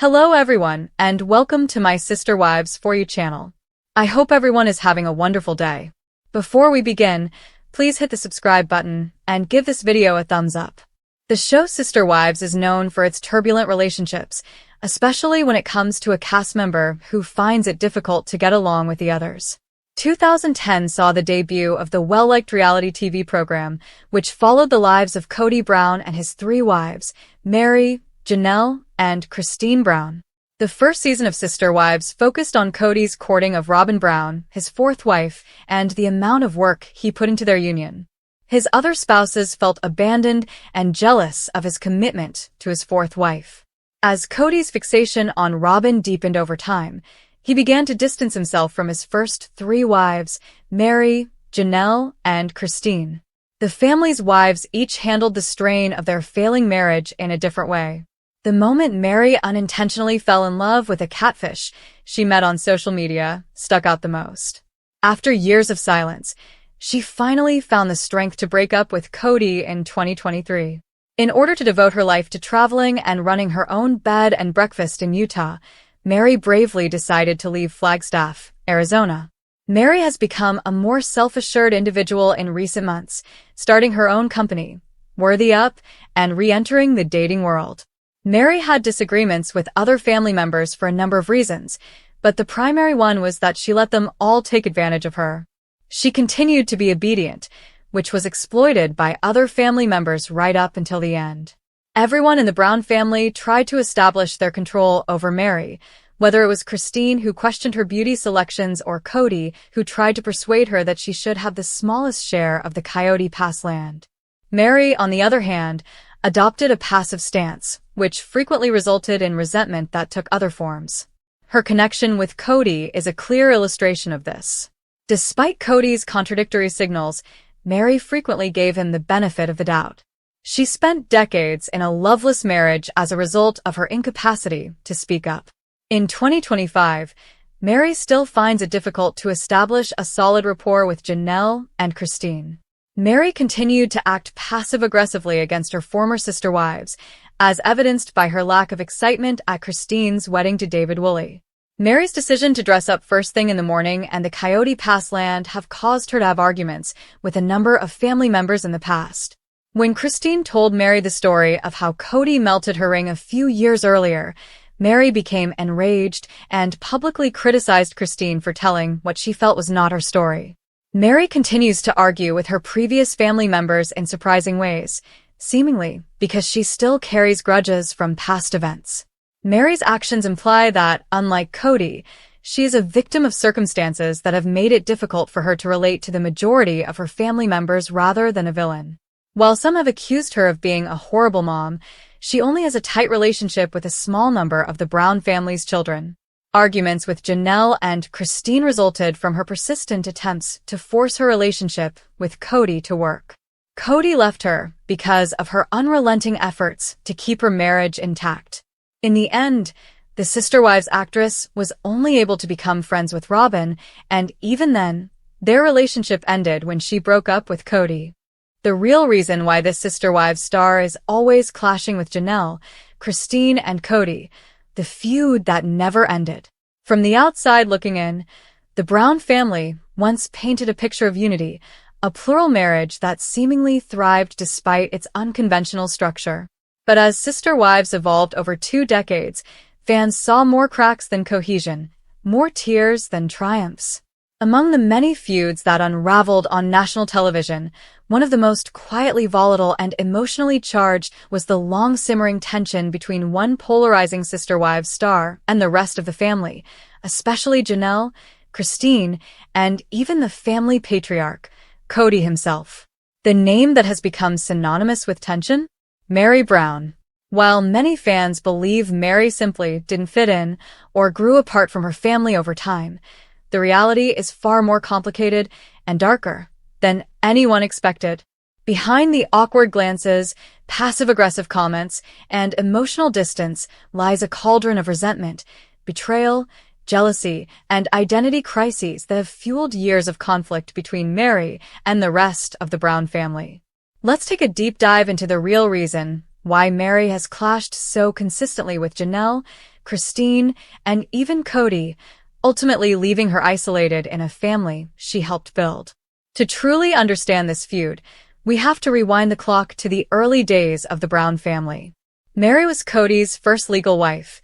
Hello everyone, and welcome to my Sister Wives For You channel. I hope everyone is having a wonderful day. Before we begin, please hit the subscribe button and give this video a thumbs up. The show Sister Wives is known for its turbulent relationships, especially when it comes to a cast member who finds it difficult to get along with the others. 2010 saw the debut of the well-liked reality TV program, which followed the lives of Kody Brown and his three wives, Meri, Janelle, and Christine Brown. The first season of Sister Wives focused on Kody's courting of Robyn Brown, his fourth wife, and the amount of work he put into their union. His other spouses felt abandoned and jealous of his commitment to his fourth wife. As Kody's fixation on Robyn deepened over time, he began to distance himself from his first three wives, Meri, Janelle, and Christine. The family's wives each handled the strain of their failing marriage in a different way. The moment Meri unintentionally fell in love with a catfish she met on social media stuck out the most. After years of silence, she finally found the strength to break up with Kody in 2023. In order to devote her life to traveling and running her own bed and breakfast in Utah, Meri bravely decided to leave Flagstaff, Arizona. Meri has become a more self-assured individual in recent months, starting her own company, Worthy Up, and re-entering the dating world. Meri had disagreements with other family members for a number of reasons, but the primary one was that she let them all take advantage of her. She continued to be obedient, which was exploited by other family members right up until the end. Everyone in the Brown family tried to establish their control over Meri, whether it was Christine who questioned her beauty selections or Kody who tried to persuade her that she should have the smallest share of the Coyote Pass land. Meri, on the other hand, adopted a passive stance, which frequently resulted in resentment that took other forms. Her connection with Kody is a clear illustration of this. Despite Kody's contradictory signals, Meri frequently gave him the benefit of the doubt. She spent decades in a loveless marriage as a result of her incapacity to speak up. In 2025, Meri still finds it difficult to establish a solid rapport with Janelle and Christine. Meri continued to act passive-aggressively against her former sister wives, as evidenced by her lack of excitement at Christine's wedding to David Woolley. Meri's decision to dress up first thing in the morning and the Coyote Pass land have caused her to have arguments with a number of family members in the past. When Christine told Meri the story of how Kody melted her ring a few years earlier, Meri became enraged and publicly criticized Christine for telling what she felt was not her story. Meri continues to argue with her previous family members in surprising ways, seemingly because she still carries grudges from past events. Meri's actions imply that, unlike Kody, she is a victim of circumstances that have made it difficult for her to relate to the majority of her family members rather than a villain. While some have accused her of being a horrible mom, she only has a tight relationship with a small number of the Brown family's children. Arguments with Janelle and Christine resulted from her persistent attempts to force her relationship with Kody to work. Kody left her because of her unrelenting efforts to keep her marriage intact. In the end, the Sister Wives actress was only able to become friends with Robyn, and even then, their relationship ended when she broke up with Kody. The real reason why this Sister Wives star is always clashing with Janelle, Christine, and Kody, the feud that never ended. From the outside looking in, the Brown family once painted a picture of unity, a plural marriage that seemingly thrived despite its unconventional structure. But as Sister Wives evolved over 2 decades, fans saw more cracks than cohesion, more tears than triumphs. Among the many feuds that unraveled on national television, one of the most quietly volatile and emotionally charged was the long-simmering tension between one polarizing Sister Wives star and the rest of the family, especially Janelle, Christine, and even the family patriarch, Kody himself. The name that has become synonymous with tension? Meri Brown. While many fans believe Meri simply didn't fit in or grew apart from her family over time, the reality is far more complicated and darker than anyone expected. Behind the awkward glances, passive-aggressive comments, and emotional distance lies a cauldron of resentment, betrayal, jealousy, and identity crises that have fueled years of conflict between Meri and the rest of the Brown family. Let's take a deep dive into the real reason why Meri has clashed so consistently with Janelle, Christine, and even Kody, ultimately leaving her isolated in a family she helped build. To truly understand this feud, we have to rewind the clock to the early days of the Brown family. Mary was Kody's first legal wife,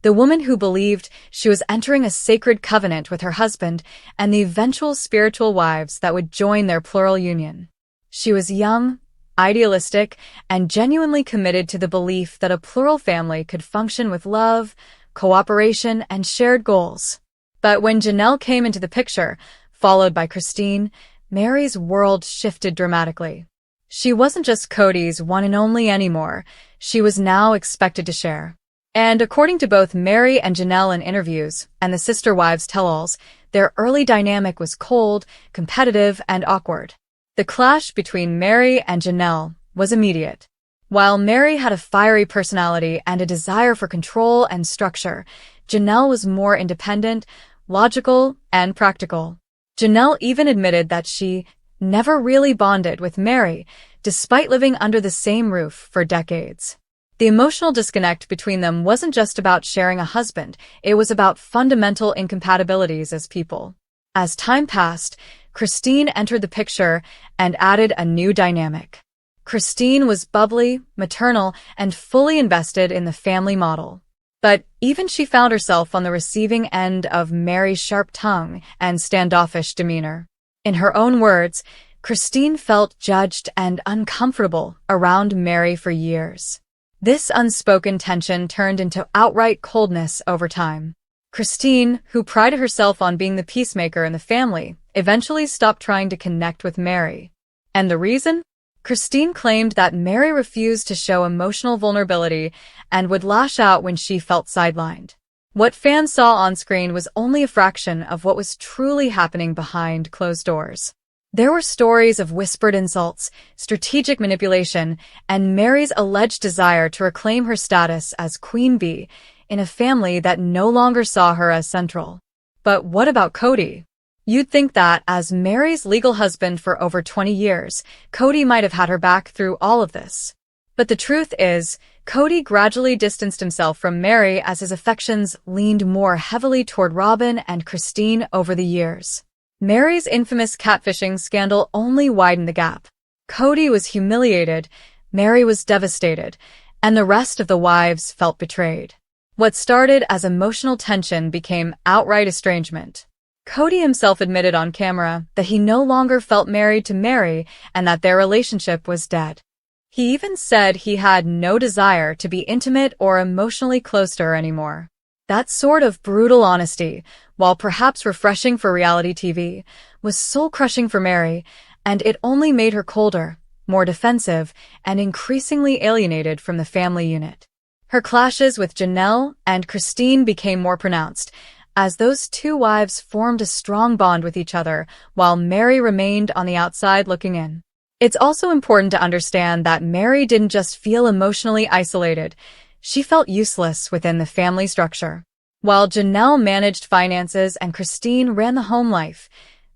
the woman who believed she was entering a sacred covenant with her husband and the eventual spiritual wives that would join their plural union. She was young, idealistic, and genuinely committed to the belief that a plural family could function with love, cooperation, and shared goals. But when Janelle came into the picture, followed by Christine, Mary's world shifted dramatically. She wasn't just Kody's one and only anymore, she was now expected to share. And according to both Mary and Janelle in interviews and the sister wives' tell-alls, their early dynamic was cold, competitive, and awkward. The clash between Mary and Janelle was immediate. While Mary had a fiery personality and a desire for control and structure, Janelle was more independent, logical, and practical. Janelle even admitted that she never really bonded with Mary, despite living under the same roof for decades. The emotional disconnect between them wasn't just about sharing a husband, it was about fundamental incompatibilities as people. As time passed, Christine entered the picture and added a new dynamic. Christine was bubbly, maternal, and fully invested in the family model. But even she found herself on the receiving end of Mary's sharp tongue and standoffish demeanor. In her own words, Christine felt judged and uncomfortable around Mary for years. This unspoken tension turned into outright coldness over time. Christine, who prided herself on being the peacemaker in the family, eventually stopped trying to connect with Mary. And the reason? Christine claimed that Mary refused to show emotional vulnerability and would lash out when she felt sidelined. What fans saw on screen was only a fraction of what was truly happening behind closed doors. There were stories of whispered insults, strategic manipulation, and Mary's alleged desire to reclaim her status as Queen Bee in a family that no longer saw her as central. But what about Kody? You'd think that, as Mary's legal husband for over 20 years, Kody might have had her back through all of this. But the truth is, Kody gradually distanced himself from Mary as his affections leaned more heavily toward Robyn and Christine over the years. Mary's infamous catfishing scandal only widened the gap. Kody was humiliated, Mary was devastated, and the rest of the wives felt betrayed. What started as emotional tension became outright estrangement. Kody himself admitted on camera that he no longer felt married to Mary and that their relationship was dead. He even said he had no desire to be intimate or emotionally close to her anymore. That sort of brutal honesty, while perhaps refreshing for reality TV, was soul-crushing for Mary, and it only made her colder, more defensive, and increasingly alienated from the family unit. Her clashes with Janelle and Christine became more pronounced, as those two wives formed a strong bond with each other, while Mary remained on the outside looking in. It's also important to understand that Mary didn't just feel emotionally isolated, she felt useless within the family structure. While Janelle managed finances and Christine ran the home life,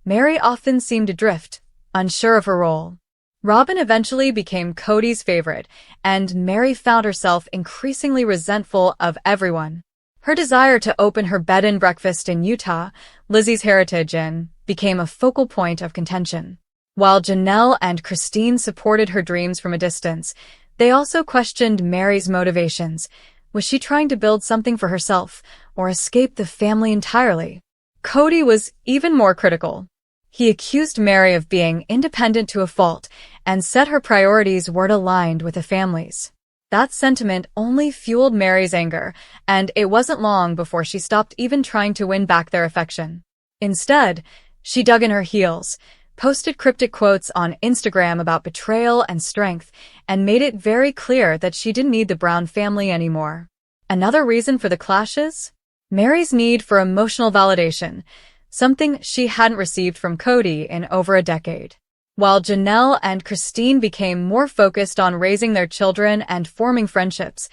Mary often seemed adrift, unsure of her role. Robyn eventually became Kody's favorite, and Mary found herself increasingly resentful of everyone. Her desire to open her bed and breakfast in Utah, Lizzie's Heritage Inn, became a focal point of contention. While Janelle and Christine supported her dreams from a distance, they also questioned Mary's motivations. Was she trying to build something for herself, or escape the family entirely? Kody was even more critical. He accused Mary of being independent to a fault and said her priorities weren't aligned with the family's. That sentiment only fueled Mary's anger, and it wasn't long before she stopped even trying to win back their affection. Instead, she dug in her heels, posted cryptic quotes on Instagram about betrayal and strength, and made it very clear that she didn't need the Brown family anymore. Another reason for the clashes? Mary's need for emotional validation, something she hadn't received from Kody in over a decade. While Janelle and Christine became more focused on raising their children and forming friendships,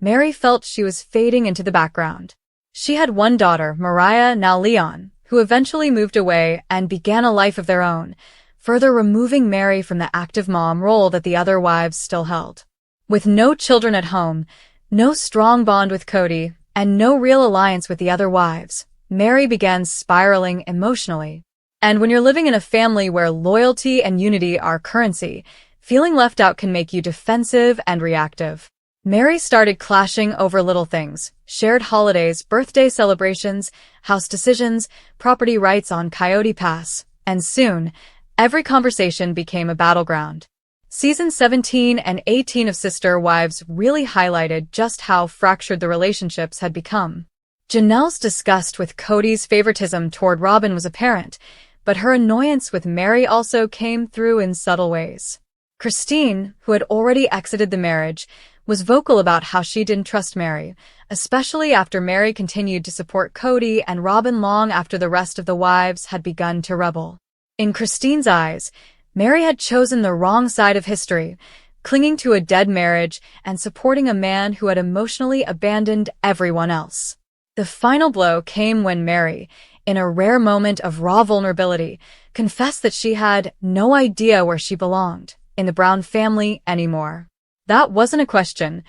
Mary felt she was fading into the background. She had one daughter, Mariah, now Leon, who eventually moved away and began a life of their own, further removing Mary from the active mom role that the other wives still held. With no children at home, no strong bond with Kody, and no real alliance with the other wives, Mary began spiraling emotionally. And when you're living in a family where loyalty and unity are currency, feeling left out can make you defensive and reactive. Mary started clashing over little things: shared holidays, birthday celebrations, house decisions, property rights on Coyote Pass, and soon, every conversation became a battleground. Seasons 17 and 18 of Sister Wives really highlighted just how fractured the relationships had become. Janelle's disgust with Kody's favoritism toward Robyn was apparent, but her annoyance with Mary also came through in subtle ways. Christine, who had already exited the marriage, was vocal about how she didn't trust Mary, especially after Mary continued to support Kody and Robyn long after the rest of the wives had begun to rebel. In Christine's eyes, Mary had chosen the wrong side of history, clinging to a dead marriage and supporting a man who had emotionally abandoned everyone else. The final blow came when Mary, in a rare moment of raw vulnerability, confessed that she had no idea where she belonged in the Brown family anymore. That wasn't a question,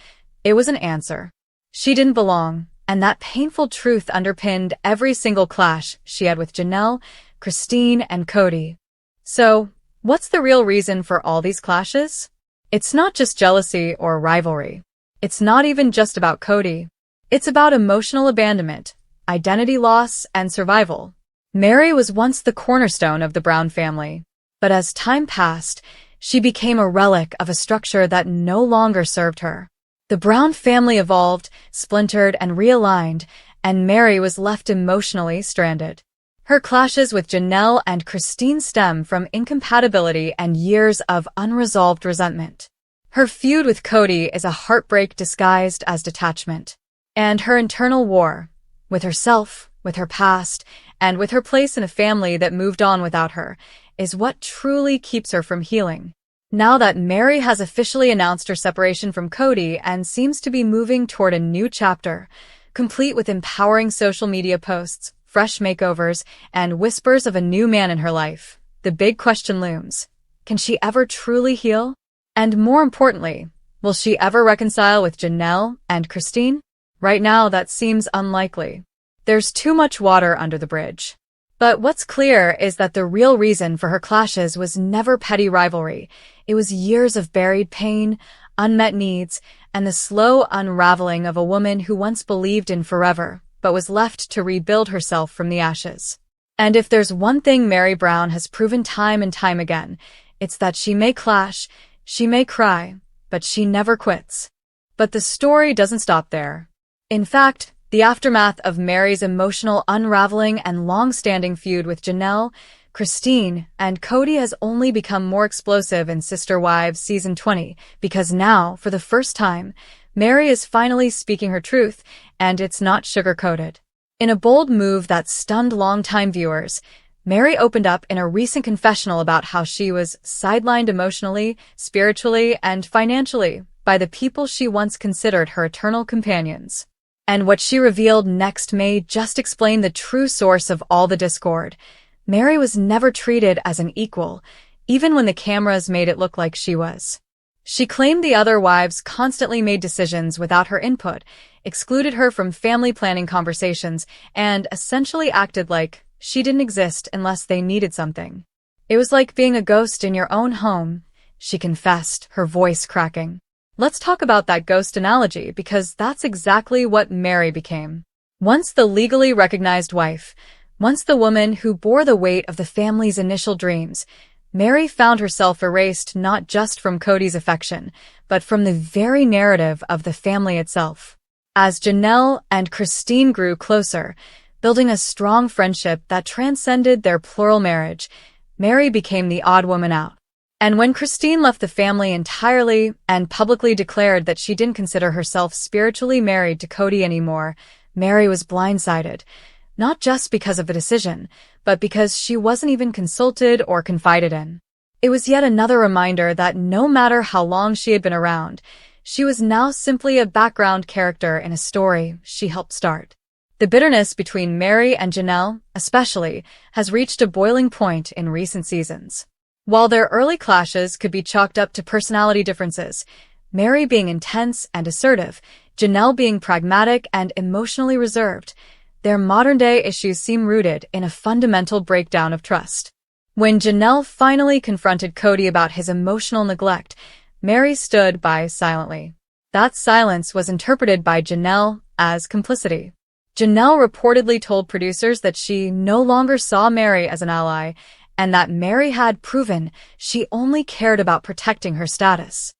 it was an answer. She didn't belong, and that painful truth underpinned every single clash she had with Janelle, Christine, and Kody. So, what's the real reason for all these clashes? It's not just jealousy or rivalry. It's not even just about Kody. It's about emotional abandonment, identity loss, and survival. Mary was once the cornerstone of the Brown family, but as time passed, she became a relic of a structure that no longer served her. The Brown family evolved, splintered, and realigned, and Mary was left emotionally stranded. Her clashes with Janelle and Christine stem from incompatibility and years of unresolved resentment. Her feud with Kody is a heartbreak disguised as detachment. And her internal war, with herself, with her past, and with her place in a family that moved on without her, is what truly keeps her from healing. Now that Mary has officially announced her separation from Kody and seems to be moving toward a new chapter, complete with empowering social media posts, fresh makeovers, and whispers of a new man in her life, the big question looms: can she ever truly heal? And more importantly, will she ever reconcile with Janelle and Christine? Right now, that seems unlikely. There's too much water under the bridge. But what's clear is that the real reason for her clashes was never petty rivalry. It was years of buried pain, unmet needs, and the slow unraveling of a woman who once believed in forever, but was left to rebuild herself from the ashes. And if there's one thing Mary Brown has proven time and time again, it's that she may clash, she may cry, but she never quits. But the story doesn't stop there. In fact, the aftermath of Mary's emotional unraveling and long-standing feud with Janelle, Christine, and Kody has only become more explosive in Sister Wives Season 20, because now, for the first time, Mary is finally speaking her truth, and it's not sugar-coated. In a bold move that stunned longtime viewers, Mary opened up in a recent confessional about how she was sidelined emotionally, spiritually, and financially by the people she once considered her eternal companions. And what she revealed next may just explain the true source of all the discord. Mary was never treated as an equal, even when the cameras made it look like she was. She claimed the other wives constantly made decisions without her input, excluded her from family planning conversations, and essentially acted like she didn't exist unless they needed something. It was like being a ghost in your own home, she confessed, her voice cracking. Let's talk about that ghost analogy, because that's exactly what Mary became. Once the legally recognized wife, once the woman who bore the weight of the family's initial dreams, Mary found herself erased not just from Kody's affection, but from the very narrative of the family itself. As Janelle and Christine grew closer, building a strong friendship that transcended their plural marriage, Mary became the odd woman out. And when Christine left the family entirely and publicly declared that she didn't consider herself spiritually married to Kody anymore, Mary was blindsided, not just because of the decision, but because she wasn't even consulted or confided in. It was yet another reminder that no matter how long she had been around, she was now simply a background character in a story she helped start. The bitterness between Mary and Janelle, especially, has reached a boiling point in recent seasons. While their early clashes could be chalked up to personality differences, Mary being intense and assertive, Janelle being pragmatic and emotionally reserved. Their modern-day issues seem rooted in a fundamental breakdown of trust. When Janelle finally confronted Kody about his emotional neglect, Meri stood by silently. That silence was interpreted by Janelle as complicity. Janelle reportedly told producers that she no longer saw Meri as an ally, and that Meri had proven she only cared about protecting her status.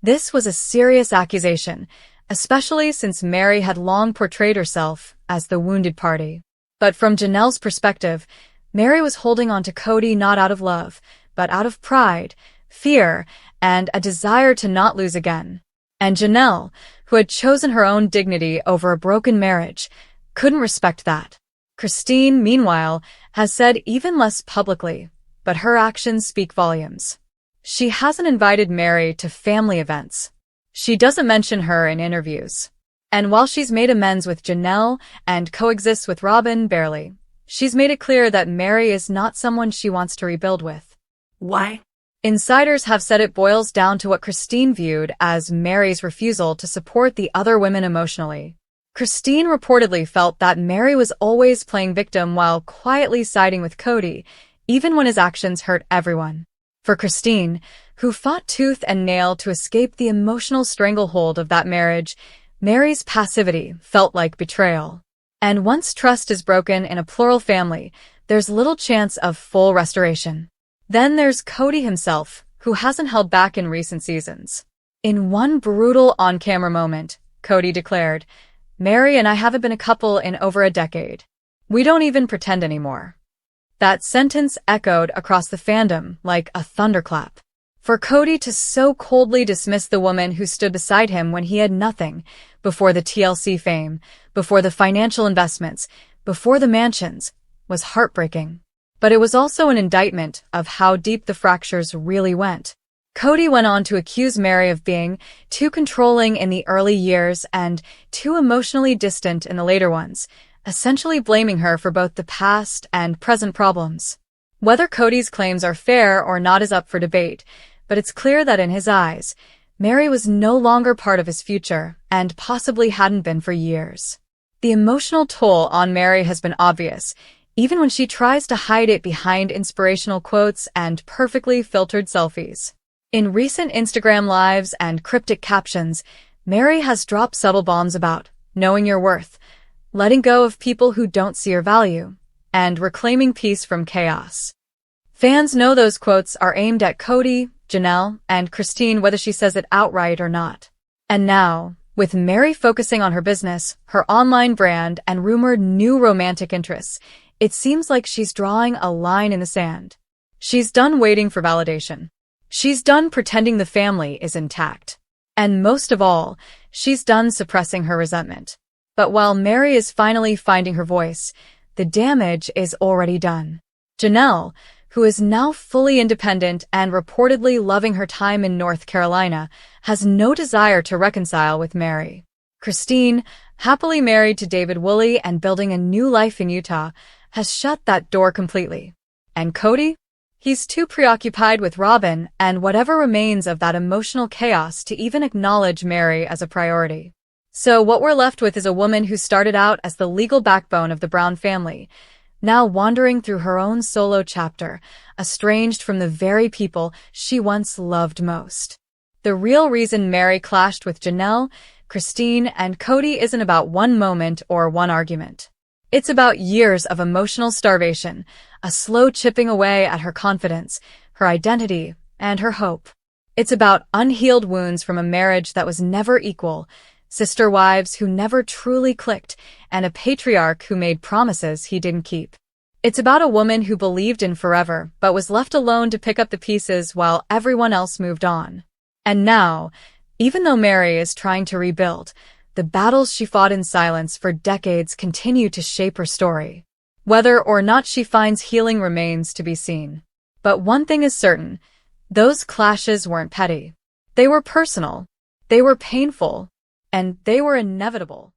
This was a serious accusation, especially since Meri had long portrayed herself as the wounded party. But from Janelle's perspective, Meri was holding on to Kody not out of love, but out of pride, fear, and a desire to not lose again. And Janelle, who had chosen her own dignity over a broken marriage, couldn't respect that. Christine, meanwhile, has said even less publicly, but her actions speak volumes. She hasn't invited Meri to family events. She doesn't mention her in interviews. And while she's made amends with Janelle and coexists with Robyn barely, she's made it clear that Meri is not someone she wants to rebuild with. Why? Insiders have said it boils down to what Christine viewed as Meri's refusal to support the other women emotionally. Christine reportedly felt that Meri was always playing victim while quietly siding with Kody, even when his actions hurt everyone. For Christine, who fought tooth and nail to escape the emotional stranglehold of that marriage, Meri's passivity felt like betrayal. And once trust is broken in a plural family, there's little chance of full restoration. Then there's Kody himself, who hasn't held back in recent seasons. In one brutal on-camera moment, Kody declared, "Meri and I haven't been a couple in over a decade. We don't even pretend anymore." That sentence echoed across the fandom like a thunderclap. For Kody to so coldly dismiss the woman who stood beside him when he had nothing, before the TLC fame, before the financial investments, before the mansions, was heartbreaking. But it was also an indictment of how deep the fractures really went. Kody went on to accuse Meri of being too controlling in the early years and too emotionally distant in the later ones, essentially blaming her for both the past and present problems. Whether Kody's claims are fair or not is up for debate, but it's clear that in his eyes, Meri was no longer part of his future and possibly hadn't been for years. The emotional toll on Meri has been obvious, even when she tries to hide it behind inspirational quotes and perfectly filtered selfies. In recent Instagram lives and cryptic captions, Meri has dropped subtle bombs about knowing your worth, letting go of people who don't see your value, and reclaiming peace from chaos. Fans know those quotes are aimed at Kody, Janelle, and Christine, whether she says it outright or not. And now, with Meri focusing on her business, her online brand, and rumored new romantic interests, it seems like she's drawing a line in the sand. She's done waiting for validation. She's done pretending the family is intact. And most of all, she's done suppressing her resentment. But while Meri is finally finding her voice, the damage is already done. Janelle, who is now fully independent and reportedly loving her time in North Carolina, has no desire to reconcile with Meri. Christine, happily married to David Woolley and building a new life in Utah, has shut that door completely. And Kody? He's too preoccupied with Robyn and whatever remains of that emotional chaos to even acknowledge Meri as a priority. So what we're left with is a woman who started out as the legal backbone of the Brown family, now wandering through her own solo chapter, estranged from the very people she once loved most. The real reason Meri clashed with Janelle, Christine, and Kody isn't about one moment or one argument. It's about years of emotional starvation, a slow chipping away at her confidence, her identity, and her hope. It's about unhealed wounds from a marriage that was never equal, sister wives who never truly clicked, and a patriarch who made promises he didn't keep. It's about a woman who believed in forever but was left alone to pick up the pieces while everyone else moved on. And now, even though Meri is trying to rebuild, the battles she fought in silence for decades continue to shape her story. Whether or not she finds healing remains to be seen. But one thing is certain, those clashes weren't petty. They were personal, they were painful, and they were inevitable.